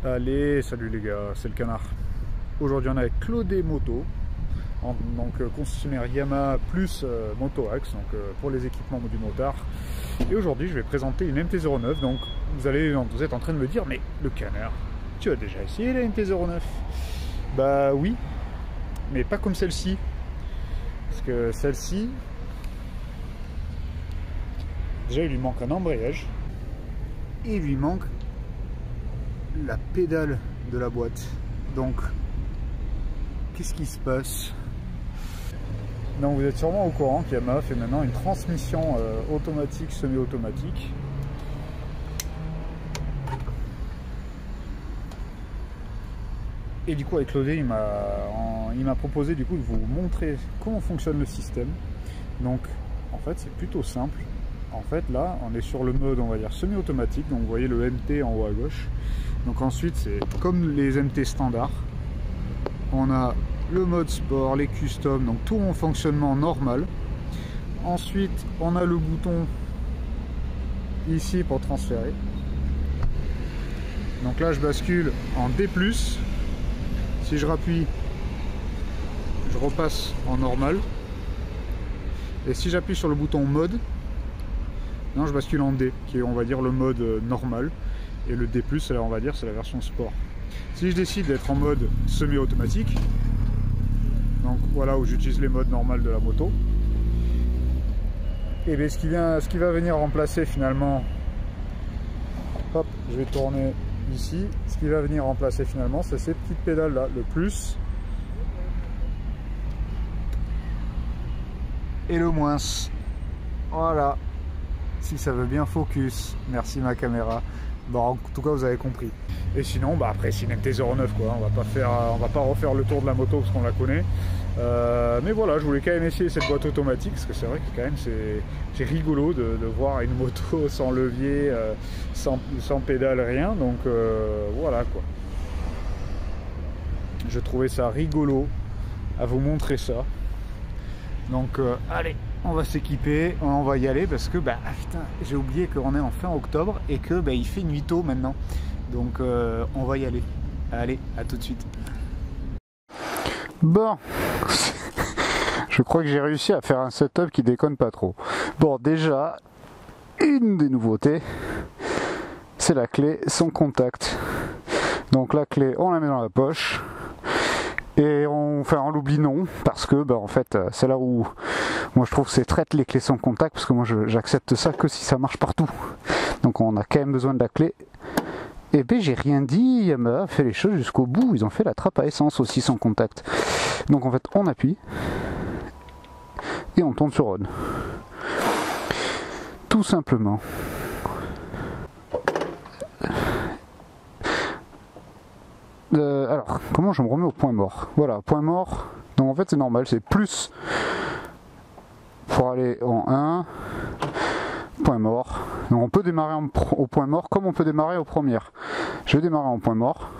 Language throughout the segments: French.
Allez, salut les gars, c'est le canard. Aujourd'hui on est avec Claudé Moto, donc concessionnaire Yamaha plus Moto Axe, donc pour les équipements du motard. Et aujourd'hui je vais présenter une MT-09. Donc vous êtes en train de me dire, mais le canard, tu as déjà essayé la MT-09? Bah oui, mais pas comme celle-ci. Parce que celle-ci, déjà il lui manque un embrayage et il lui manque la pédale de la boîte. Donc qu'est-ce qui se passe? Donc vous êtes sûrement au courant qu'Yamaha fait maintenant une transmission automatique, semi-automatique. Et du coup avec Claudé il m'a proposé du coup de vous montrer comment fonctionne le système. Donc en fait c'est plutôt simple. En fait là on est sur le mode, on va dire, semi-automatique. Donc vous voyez le MT en haut à gauche. Donc ensuite c'est comme les MT standards. On a le mode sport, les customs, donc tout en fonctionnement normal. Ensuite on a le bouton ici pour transférer. Donc là je bascule en D+. Si je rappuie, je repasse en normal. Et si j'appuie sur le bouton mode, non, je bascule en D, qui est, on va dire, le mode normal. Et le D+, là, on va dire, c'est la version sport. Si je décide d'être en mode semi-automatique, donc voilà où j'utilise les modes normales de la moto, et bien ce qui va venir remplacer finalement, hop, je vais tourner ici, ce qui va venir remplacer finalement, c'est ces petites pédales là, le plus et le moins. Voilà, si ça veut bien focus, merci ma caméra. Bon, en tout cas vous avez compris. Et sinon bah après c'est une MT-09 quoi, on va pas refaire le tour de la moto parce qu'on la connaît. Mais voilà, je voulais quand même essayer cette boîte automatique parce que c'est vrai que quand même c'est rigolo de voir une moto sans levier, sans pédale, rien. Donc voilà quoi. Je trouvais ça rigolo à vous montrer ça. Donc allez, on va s'équiper, on va y aller parce que bah putain, j'ai oublié qu'on est en fin octobre et que bah, il fait nuit tôt maintenant. Donc on va y aller. Allez, à tout de suite. Bon, je crois que j'ai réussi à faire un setup qui déconne pas trop. Bon, déjà, une des nouveautés, c'est la clé sans contact. Donc la clé, on la met dans la poche. Et on l'oublie non, parce que bah, en fait c'est là où moi je trouve que c'est traite les clés sans contact, parce que moi j'accepte ça que si ça marche partout. Donc on a quand même besoin de la clé. Et ben j'ai rien dit, Yamaha a fait les choses jusqu'au bout, ils ont fait la trappe à essence aussi sans contact. Donc en fait on appuie et on tourne sur on. Tout simplement. Alors, comment je me remets au point mort? Voilà, point mort. Donc en fait c'est normal, c'est plus pour aller en 1, point mort. Donc on peut démarrer au point mort comme on peut démarrer aux premières. Je vais démarrer en point mort.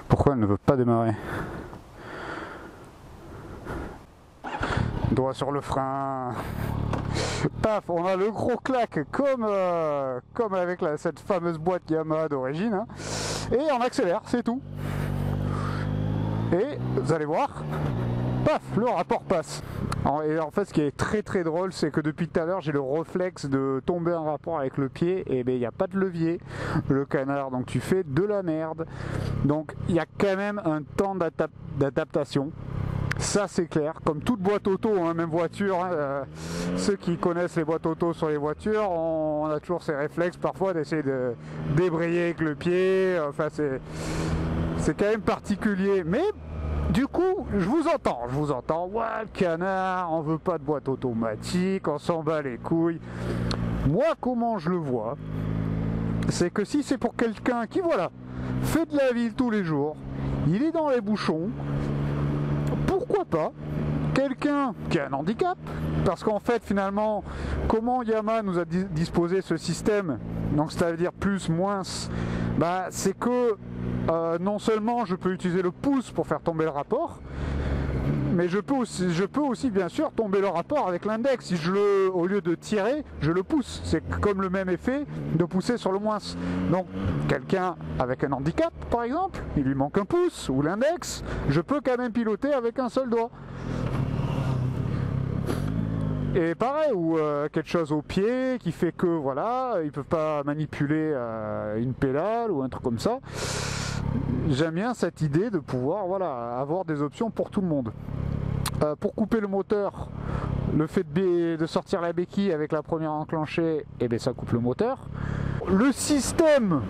Pourquoi elle ne veut pas démarrer? Doigt sur le frein. Paf, on a le gros claque comme avec cette fameuse boîte Yamaha d'origine, hein. Et on accélère, c'est tout. Et vous allez voir, paf, le rapport passe. Et en fait ce qui est très très drôle, c'est que depuis tout à l'heure j'ai le réflexe de tomber en rapport avec le pied, et ben il n'y a pas de levier, le canard, donc tu fais de la merde. Donc il y a quand même un temps d'adaptation. Ça c'est clair, comme toute boîte auto, hein, même voiture, hein, ceux qui connaissent les boîtes auto sur les voitures, on a toujours ces réflexes parfois d'essayer de débrayer avec le pied, enfin c'est quand même particulier, mais du coup je vous entends, ouais le canard, on veut pas de boîte automatique, on s'en bat les couilles. Moi comment je le vois, c'est que si c'est pour quelqu'un qui voilà, fait de la ville tous les jours, il est dans les bouchons, pourquoi pas quelqu'un qui a un handicap, parce qu'en fait finalement comment Yamaha nous a disposé ce système, donc ça veut dire plus, moins, bah c'est que non seulement je peux utiliser le pouce pour faire tomber le rapport, mais je peux aussi bien sûr tomber le rapport avec l'index. Si au lieu de tirer, je le pousse. C'est comme le même effet de pousser sur le moins. Donc quelqu'un avec un handicap par exemple, il lui manque un pouce ou l'index, je peux quand même piloter avec un seul doigt. Et pareil, ou quelque chose au pied qui fait que voilà, ils peuvent pas manipuler une pédale ou un truc comme ça. J'aime bien cette idée de pouvoir voilà, avoir des options pour tout le monde. Pour couper le moteur, le fait de sortir la béquille avec la première enclenchée, eh bien ça coupe le moteur. Le système,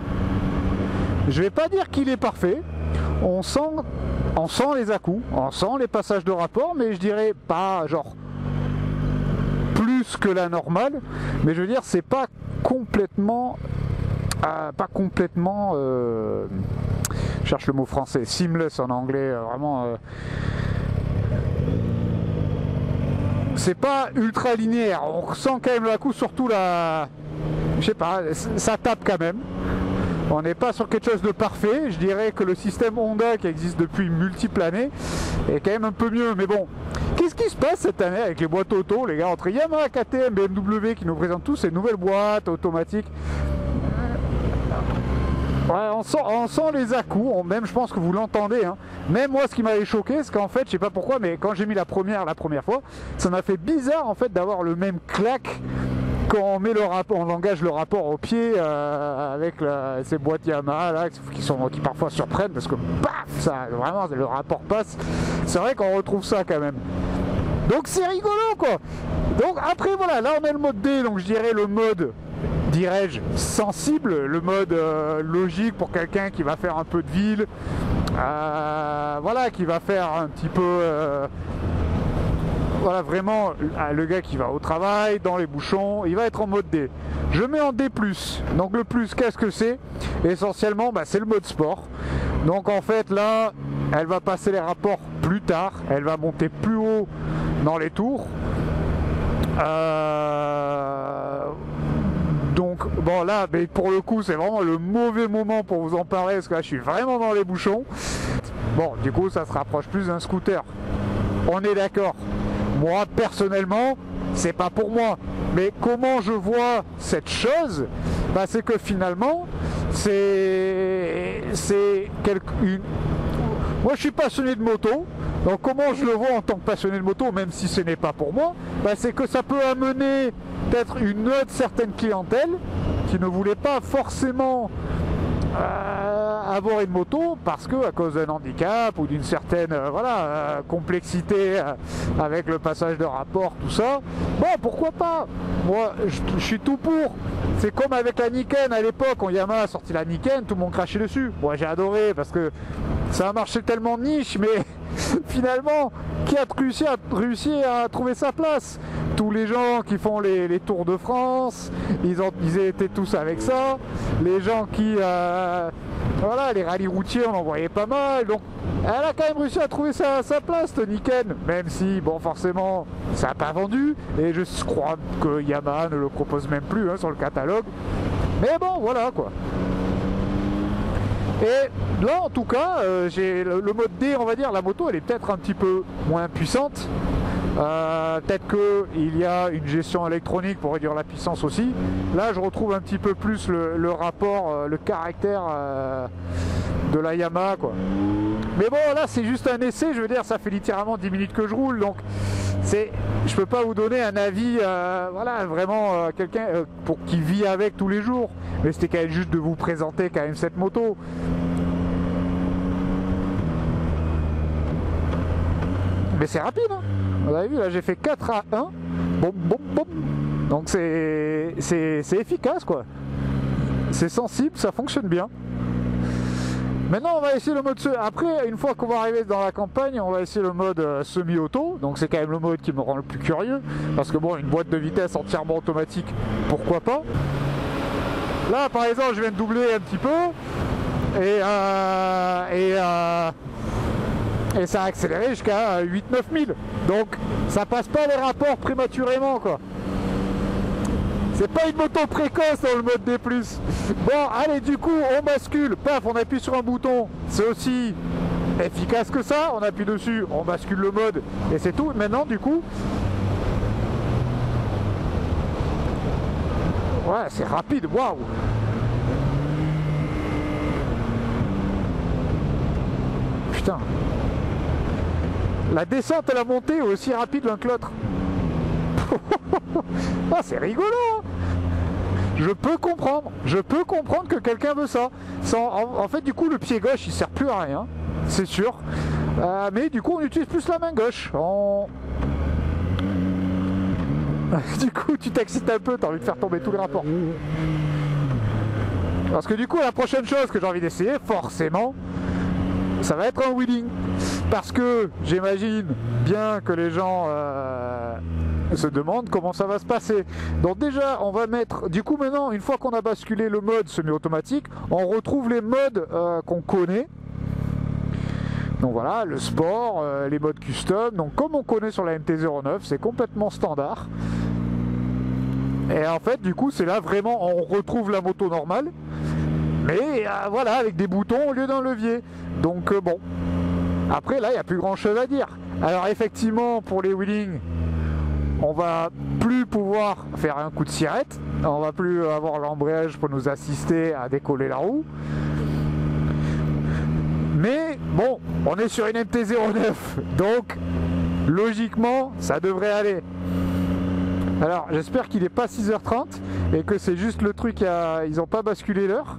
je vais pas dire qu'il est parfait. On sent les à-coups, on sent les passages de rapport, mais je dirais pas genre plus que la normale, mais je veux dire c'est pas complètement je cherche le mot français, seamless en anglais, vraiment c'est pas ultra linéaire, on ressent quand même le coup, surtout la, je sais pas, ça tape quand même. On n'est pas sur quelque chose de parfait. Je dirais que le système Honda qui existe depuis multiples années est quand même un peu mieux. Mais bon, qu'est-ce qui se passe cette année avec les boîtes auto, les gars, entre Yamaha, KTM, BMW qui nous présentent tous ces nouvelles boîtes automatiques? Ouais, on sent les à-coups, même je pense que vous l'entendez. Hein. Même moi, ce qui m'avait choqué, c'est qu'en fait, je sais pas pourquoi, mais quand j'ai mis la première fois, ça m'a fait bizarre en fait d'avoir le même clac quand on met on engage le rapport au pied avec ces boîtes Yamaha là, qui parfois surprennent parce que paf, ça, vraiment le rapport passe. C'est vrai qu'on retrouve ça quand même. Donc c'est rigolo quoi. Donc après voilà, là on a le mode D, donc je dirais le mode, dirais-je, sensible, le mode logique pour quelqu'un qui va faire un peu de ville, voilà, qui va faire un petit peu voilà, vraiment le gars qui va au travail, dans les bouchons, il va être en mode D. Je mets en D+. Donc le plus, qu'est-ce que c'est? Essentiellement, c'est le mode sport. Donc en fait là, elle va passer les rapports plus tard, elle va monter plus haut dans les tours. Donc bon là, mais pour le coup, c'est vraiment le mauvais moment pour vous en parler parce que là, je suis vraiment dans les bouchons. Bon, du coup, ça se rapproche plus d'un scooter. On est d'accord. Moi, personnellement, c'est pas pour moi. Mais comment je vois cette chose, c'est que finalement, moi, je suis passionné de moto. Donc, comment je le vois en tant que passionné de moto, même si ce n'est pas pour moi, c'est que ça peut amener peut-être une autre certaine clientèle qui ne voulait pas forcément avoir une moto parce que à cause d'un handicap ou d'une certaine complexité avec le passage de rapport, tout ça, bon, pourquoi pas, moi je suis tout pour. C'est comme avec la Niken à l'époque, quand Yamaha a sorti la Niken, tout le monde crachait dessus. Moi j'ai adoré parce que ça a marché tellement niche, mais finalement qui a réussi à trouver sa place? Tous les gens qui font les Tours de France, ils étaient tous avec ça. Les gens qui voilà, les rallyes routiers, on en voyait pas mal. Donc elle a quand même réussi à trouver sa place, Niken, même si bon, forcément ça n'a pas vendu, et je crois que Yamaha ne le propose même plus sur le catalogue. Mais bon, voilà quoi. Et là en tout cas, j'ai le mode D, on va dire, la moto elle est peut-être un petit peu moins puissante. Peut-être qu'il y a une gestion électronique pour réduire la puissance aussi. Là je retrouve un petit peu plus le rapport, le caractère de la Yamaha quoi. Mais bon là c'est juste un essai, je veux dire, ça fait littéralement 10 minutes que je roule, donc je peux pas vous donner un avis voilà, vraiment quelqu'un qui vit avec tous les jours. Mais c'était quand même juste de vous présenter quand même cette moto. Mais c'est rapide hein. Vous avez vu là, j'ai fait 4 à 1, boum boum boum. Donc c'est efficace quoi. C'est sensible, ça fonctionne bien. Maintenant on va essayer le mode après, une fois qu'on va arriver dans la campagne, on va essayer le mode semi-auto. Donc c'est quand même le mode qui me rend le plus curieux, parce que bon, une boîte de vitesse entièrement automatique, pourquoi pas. Là par exemple je viens de doubler un petit peu et ça a accéléré jusqu'à 8-9 000. Donc ça passe pas les rapports prématurément quoi. C'est pas une moto précoce dans le mode D+. Bon, allez, du coup, on bascule. Paf, on appuie sur un bouton. C'est aussi efficace que ça. On appuie dessus, on bascule le mode et c'est tout. Maintenant, du coup... Ouais, c'est rapide, waouh! Putain! La descente et la montée est aussi rapide l'un que l'autre. Ah, c'est rigolo, hein. Je peux comprendre que quelqu'un veut ça. En fait, du coup, le pied gauche, il sert plus à rien, c'est sûr. Mais du coup, on utilise plus la main gauche. Du coup, tu t'excites un peu, t'as envie de faire tomber tous les rapports. Parce que du coup, la prochaine chose que j'ai envie d'essayer, forcément, ça va être un wheeling. Parce que j'imagine bien que les gens se demandent comment ça va se passer. Donc déjà, on va mettre... Du coup, maintenant, une fois qu'on a basculé le mode semi-automatique, on retrouve les modes qu'on connaît. Donc voilà, le sport, les modes custom. Donc comme on connaît sur la MT-09, c'est complètement standard. Et en fait, du coup, c'est là vraiment, on retrouve la moto normale. Mais voilà, avec des boutons au lieu d'un levier. Donc bon. Après, là, il n'y a plus grand chose à dire. Alors effectivement, pour les wheelings, on va plus pouvoir faire un coup de sirette. On va plus avoir l'embrayage pour nous assister à décoller la roue. Mais bon, on est sur une MT-09, donc logiquement, ça devrait aller. Alors, j'espère qu'il n'est pas 6h30 et que c'est juste le truc, ils n'ont pas basculé l'heure.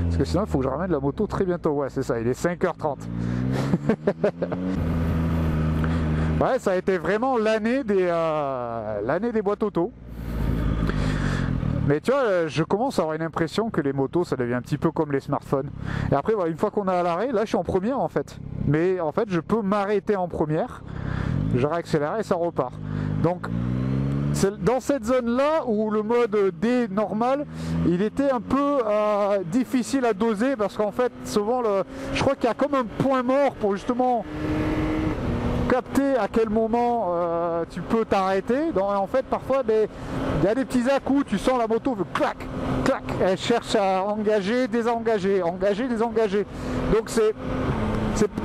Parce que sinon, il faut que je ramène la moto très bientôt. Ouais, c'est ça, il est 5h30. Ouais, ça a été vraiment l'année des boîtes auto. Mais tu vois, je commence à avoir une impression que les motos, ça devient un petit peu comme les smartphones. Et après, voilà, une fois qu'on est à l'arrêt, là, je suis en première en fait. Mais en fait, je peux m'arrêter en première, je réaccélère et ça repart. Donc, c'est dans cette zone-là où le mode D normal, il était un peu difficile à doser parce qu'en fait, souvent, je crois qu'il y a comme un point mort pour justement capter à quel moment tu peux t'arrêter. Donc en fait parfois il y a des petits à-coups, tu sens la moto veut clac, clac, elle cherche à engager, désengager, engager, désengager. Donc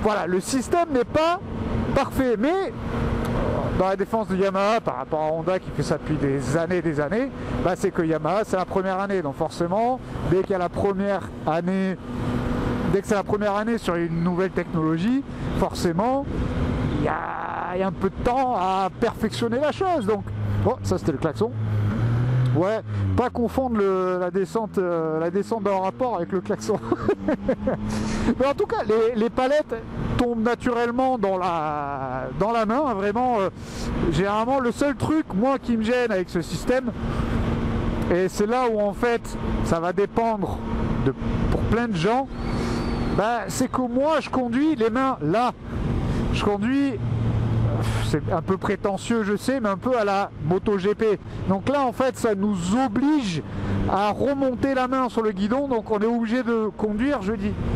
voilà, le système n'est pas parfait, mais dans la défense de Yamaha par rapport à Honda qui fait ça depuis des années, bah, c'est que Yamaha c'est la première année, donc forcément dès qu'il y a la première année, dès que c'est la première année sur une nouvelle technologie, forcément il y a un peu de temps à perfectionner la chose. Donc, oh, ça c'était le klaxon. Ouais, pas confondre la descente d'un rapport avec le klaxon. Mais en tout cas, les palettes tombent naturellement dans la main. Hein, vraiment, généralement, le seul truc, moi, qui me gêne avec ce système, et c'est là où en fait, ça va dépendre pour plein de gens, bah, c'est que moi, je conduis les mains là. Je conduis, c'est un peu prétentieux je sais, mais un peu à la MotoGP. Donc là en fait ça nous oblige à remonter la main sur le guidon, donc on est obligé de conduire,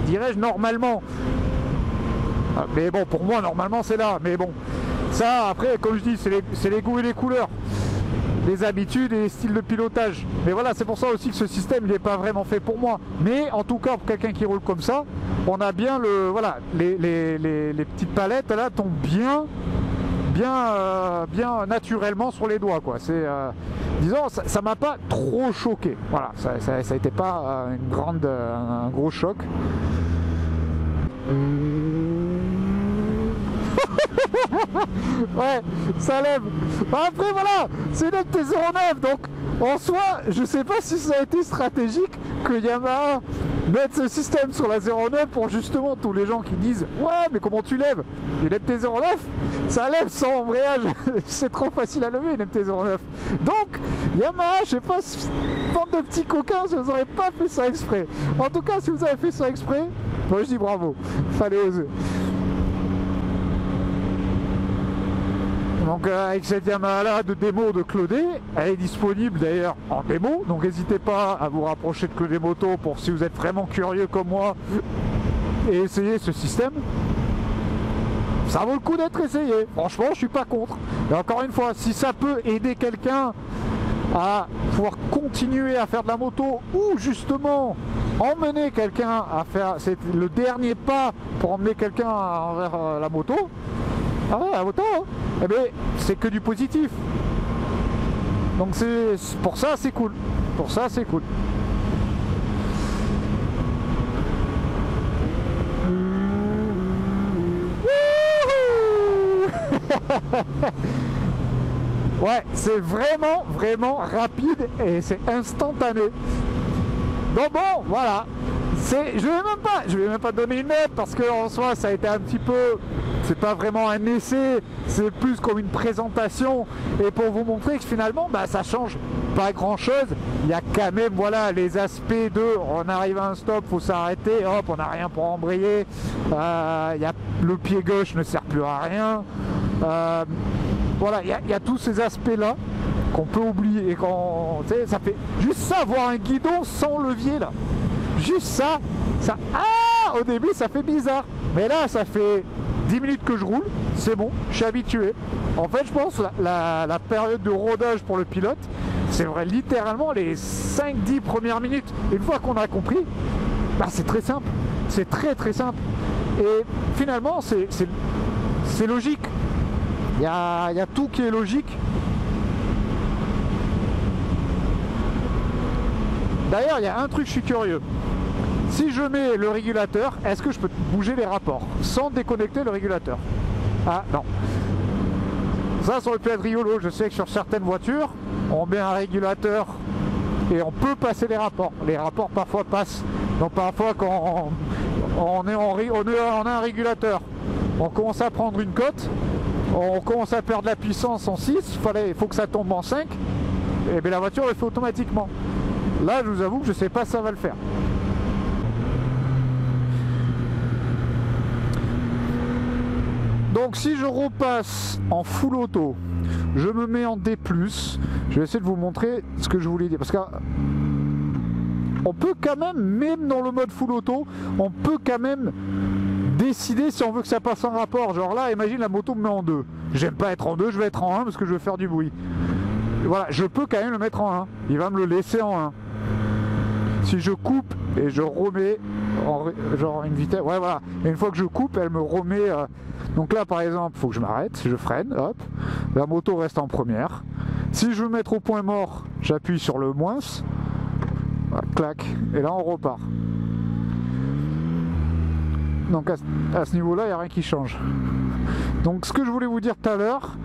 dirais-je, normalement. Mais bon, pour moi normalement c'est là, mais bon, ça après comme je dis, c'est les goûts et les couleurs, les habitudes et les styles de pilotage. Mais voilà, c'est pour ça aussi que ce système il n'est pas vraiment fait pour moi. Mais en tout cas pour quelqu'un qui roule comme ça, on a bien voilà, les petites palettes là tombent bien naturellement sur les doigts quoi. C'est disons ça m'a pas trop choqué. Voilà, ça a été pas un gros choc. Ouais, ça lève. Après voilà, c'est une MT-09, donc en soi, je sais pas si ça a été stratégique que Yamaha mette ce système sur la 09 pour justement tous les gens qui disent ouais mais comment tu lèves une MT-09, ça lève sans embrayage. C'est trop facile à lever une MT-09. Donc Yamaha, je sais pas, bande de petits coquins, si vous n'aurez pas fait ça exprès. En tout cas, si vous avez fait ça exprès, moi je dis bravo, fallait oser. Donc avec cette Yamaha là de démo de Claudé, elle est disponible d'ailleurs en démo, donc n'hésitez pas à vous rapprocher de Claudé Moto pour si vous êtes vraiment curieux comme moi et essayer ce système. Ça vaut le coup d'être essayé, franchement je suis pas contre. Et encore une fois, si ça peut aider quelqu'un à pouvoir continuer à faire de la moto ou justement emmener quelqu'un à faire, c'est le dernier pas pour emmener quelqu'un envers la moto, ah ouais, la moto, hein, eh bien c'est que du positif. Donc c'est pour ça c'est cool. Pour ça c'est cool. Ouais, c'est vraiment rapide et c'est instantané. Donc bon, voilà. Je vais même pas donner une note parce que en soi ça a été un petit peu, c'est pas vraiment un essai, c'est plus comme une présentation et pour vous montrer que finalement bah, ça change pas grand chose. Il y a quand même voilà les aspects de on arrive à un stop, faut s'arrêter, hop on n'a rien pour embrayer, le pied gauche ne sert plus à rien, voilà il y a tous ces aspects là qu'on peut oublier et quand ça fait juste ça, voir un guidon sans levier là. Juste ça, au début ça fait bizarre, mais là ça fait 10 minutes que je roule, c'est bon, je suis habitué. En fait je pense la période de rodage pour le pilote, c'est vrai littéralement les 5-10 premières minutes. Une fois qu'on a compris, bah, c'est très simple, c'est très simple. Et finalement c'est logique, il y a tout qui est logique. D'ailleurs il y a un truc, je suis curieux. Si je mets le régulateur, est-ce que je peux bouger les rapports sans déconnecter le régulateur? Ah non. Ça aurait pu être rigolo. Je sais que sur certaines voitures, on met un régulateur et on peut passer les rapports. Les rapports parfois passent. Donc parfois quand on a un régulateur, on commence à prendre une cote, on commence à perdre la puissance en 6, il faut que ça tombe en 5, et bien la voiture le fait automatiquement. Là je vous avoue que je ne sais pas si ça va le faire. Donc si je repasse en full auto, je me mets en D+, je vais essayer de vous montrer ce que je voulais dire. Parce qu'on peut quand même dans le mode full auto, on peut quand même décider si on veut que ça passe en rapport. Genre là, imagine la moto me met en 2. J'aime pas être en 2, je vais être en 1 parce que je veux faire du bruit. Voilà, je peux quand même le mettre en 1. Il va me le laisser en 1. Si je coupe et je remets genre une vitesse, ouais voilà, et une fois que je coupe elle me remet donc là par exemple il faut que je m'arrête, je freine, hop, la moto reste en première. Si je veux mettre au point mort, j'appuie sur le moins, voilà, clac, et là on repart. Donc à ce niveau là il n'y a rien qui change. Donc ce que je voulais vous dire tout à l'heure,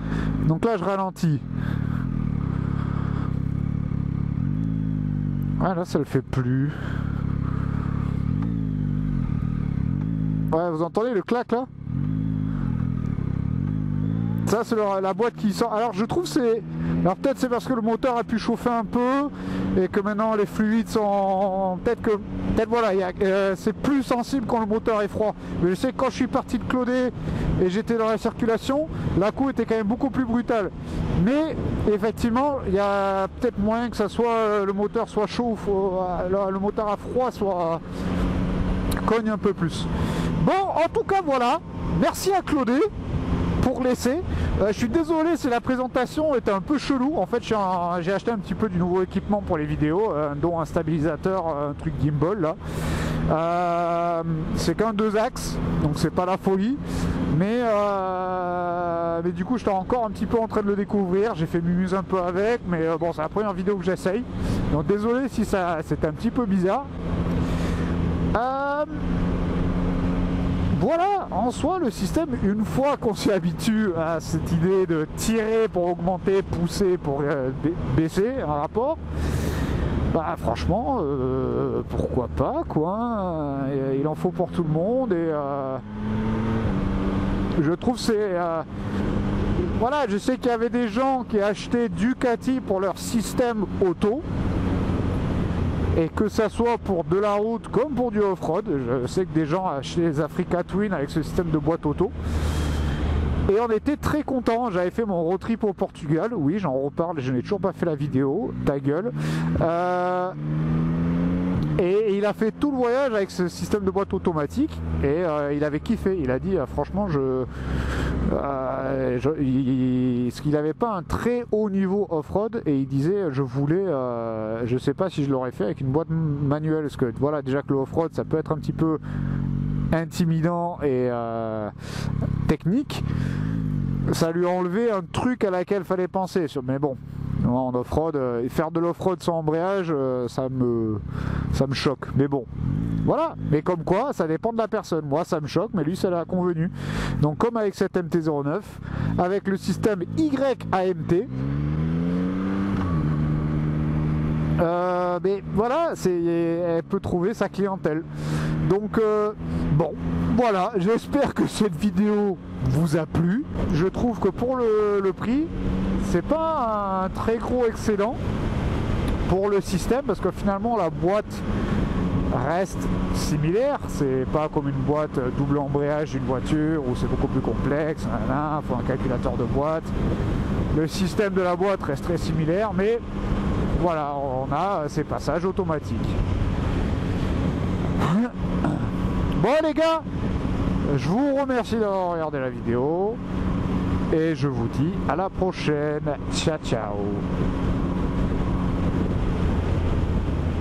donc là je ralentis. Ah là ça le fait plus. Ouais, vous entendez le clac là? Ça c'est la boîte qui sort. Alors je trouve c'est... Alors peut-être c'est parce que le moteur a pu chauffer un peu et que maintenant les fluides sont... Peut-être voilà, c'est plus sensible quand le moteur est froid. Mais je sais que quand je suis parti de Claudet et j'étais dans la circulation, la coup était quand même beaucoup plus brutale. Mais effectivement, il y a peut-être moyen que ça soit le moteur soit chaud, le moteur à froid soit cogne un peu plus. Bon, en tout cas voilà, merci à Claudet pour l'essai. Je suis désolé si la présentation était un peu chelou. En fait j'ai acheté un petit peu du nouveau équipement pour les vidéos, dont un stabilisateur, un truc gimbal là. C'est qu'un 2 axes, donc c'est pas la folie. Mais du coup j'étais encore un petit peu en train de le découvrir. J'ai fait mumuse un peu avec, mais bon c'est la première vidéo que j'essaye. Donc désolé si ça c'était un petit peu bizarre. Voilà, en soi le système, une fois qu'on s'y habitue à cette idée de tirer pour augmenter, pousser pour baisser un rapport, bah franchement pourquoi pas quoi, il en faut pour tout le monde. Et je trouve c'est voilà, je sais qu'il y avait des gens qui achetaient Ducati pour leur système auto, et que ça soit pour de la route comme pour du off-road. Je sais que des gens achetaient les Africa Twin avec ce système de boîte auto. Et on était très contents. J'avais fait mon road trip au Portugal. Oui, j'en reparle, je n'ai toujours pas fait la vidéo. Ta gueule. Et il a fait tout le voyage avec ce système de boîte automatique et il avait kiffé. Il a dit franchement parce qu'il n'avait pas un très haut niveau off-road et il disait je voulais, je sais pas si je l'aurais fait avec une boîte manuelle parce que voilà déjà que le off-road ça peut être un petit peu intimidant et technique. Ça lui a enlevé un truc à laquelle fallait penser. Mais bon, en off-road, faire de l'off-road sans embrayage, ça me choque. Mais bon, voilà. Mais comme quoi, ça dépend de la personne. Moi, ça me choque, mais lui, ça l'a convenu. Donc, comme avec cette MT-09, avec le système YAMT, mais voilà, elle peut trouver sa clientèle. Donc, bon, voilà. J'espère que cette vidéo vous a plu. Je trouve que pour le prix, c'est pas un très gros excédent pour le système parce que finalement la boîte reste similaire. C'est pas comme une boîte double embrayage d'une voiture où c'est beaucoup plus complexe. Il faut un calculateur de boîte. Le système de la boîte reste très similaire, mais voilà, on a ces passages automatiques. Bon les gars, je vous remercie d'avoir regardé la vidéo et je vous dis à la prochaine. Ciao ciao.